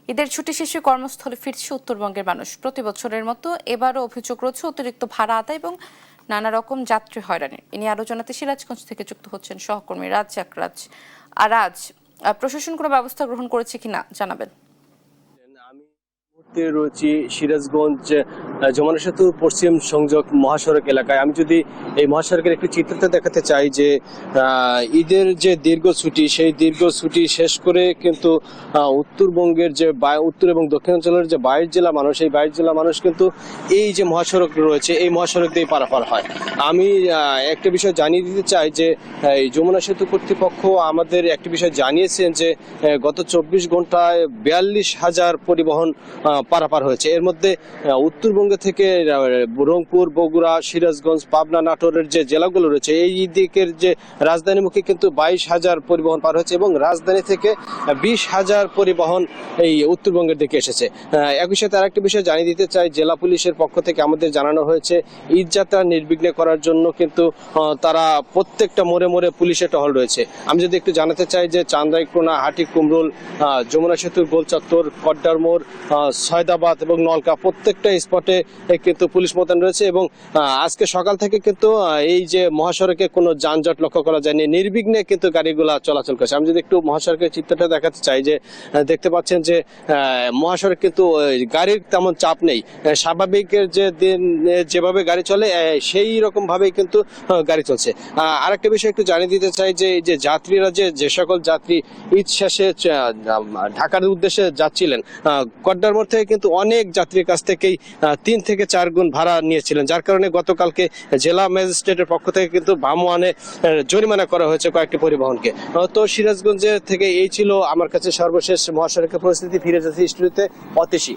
ঈদের ছুটি শেষে কর্মস্থলে ফিরছে উত্তরবঙ্গের মানুষ। প্রতি বছরের মতো এবারও অভিযোগ রয়েছে অতিরিক্ত ভাড়া আদায় এবং নানা রকম যাত্রী হয়রানির। এ নিয়ে আরো জানাতে সিরাজগঞ্জ থেকে যুক্ত হচ্ছেন সহকর্মী রাজ্জাক রাজ। প্রশাসন কোনো ব্যবস্থা গ্রহণ করেছে কিনা জানাবেন। রয়েছি সিরাজগঞ্জ যমুনা সেতুর পশ্চিম সংযোগ মহাসড়ক এলাকায়। আমি যদি এই মহাসড়কের একটি চিত্রটা দেখাতে চাই যে ঈদের যে দীর্ঘ ছুটি, সেই দীর্ঘ ছুটি শেষ করে কিন্তু উত্তরবঙ্গের যে উত্তর এবং দক্ষিণাঞ্চলের যে 22 জেলা মানুষ, এই 22 জেলা মানুষ কিন্তু এই যে মহাসড়ক রয়েছে এই মহাসড়ক দিয়ে পারাপার হয়। আমি একটা বিষয় জানিয়ে দিতে চাই যে এই যমুনা সেতু কর্তৃপক্ষ আমাদের একটি বিষয় জানিয়েছেন যে গত 24 ঘন্টায় 42,000 পরিবহন পারাপার হয়েছে। এর মধ্যে উত্তরবঙ্গ থেকে রংপুর, বগুড়া, সিরাজগঞ্জ, পাবনা, নাটোরের যে জেলাগুলো রয়েছে এই দিকের যে রাজধানীমুখী কিন্তু 22,000 পরিবহন পার হয়েছে এবং রাজধানী থেকে 20,000 পরিবহন এই উত্তরবঙ্গের দিকে এসেছে। একই সাথে আরেকটি বিষয় জানিয়ে দিতে চাই, জেলা পুলিশের পক্ষ থেকে আমাদের জানানো হয়েছে ঈদ যাত্রা নির্বিঘ্নে করার জন্য কিন্তু তারা প্রত্যেকটা মোড়ে মোড়ে পুলিশের টহল রয়েছে। আমি যদি একটু জানাতে চাই যে চান্দাইকোনা, হাটি কুমরুল, যমুনা সেতুর গোলচত্বর, কড্ডার মোড়, সয়দাবাদ এবং নলকা প্রত্যেকটা স্পটে কিন্তু পুলিশ মোতায়েন রয়েছে এবং আজকে সকাল থেকে কিন্তু এই যে মহাসড়কে কোনো যানজট লক্ষ্য করা যায়নি, নির্বিঘ্নে কিন্তু গাড়িগুলা চলাচল করছে। আমি যদি একটু মহাসড়কের চিত্রটা দেখাতে চাই যে দেখতে পাচ্ছেন যে মহাসড়ক কিন্তু গাড়ির তেমন চাপ নেই। স্বাভাবিকের যে দিন যেভাবে গাড়ি চলে সেই রকম ভাবেই কিন্তু গাড়ি চলছে। আরেকটা বিষয় একটু জানিয়ে দিতে চাই যে এই যে যাত্রীরা যে সকল যাত্রী ঈদ শেষে ঢাকার উদ্দেশ্যে যাচ্ছিলেন, কড্ডার মোড় থেকে কিন্তু অনেক যাত্রীর কাছ থেকেই 3 থেকে 4 গুণ ভাড়া নিয়েছিলেন, যার কারণে গতকালকে জেলা ম্যাজিস্ট্রেটের পক্ষ থেকে কিন্তু ভামওয়ানে জরিমানা করা হয়েছে কয়েকটি পরিবহনকে। তো সিরাজগঞ্জের থেকে এই ছিল আমার কাছে সর্বশেষ মহাসড়কের পরিস্থিতি। ফিরে যাচ্ছি স্টুডিওতে। অতীশী।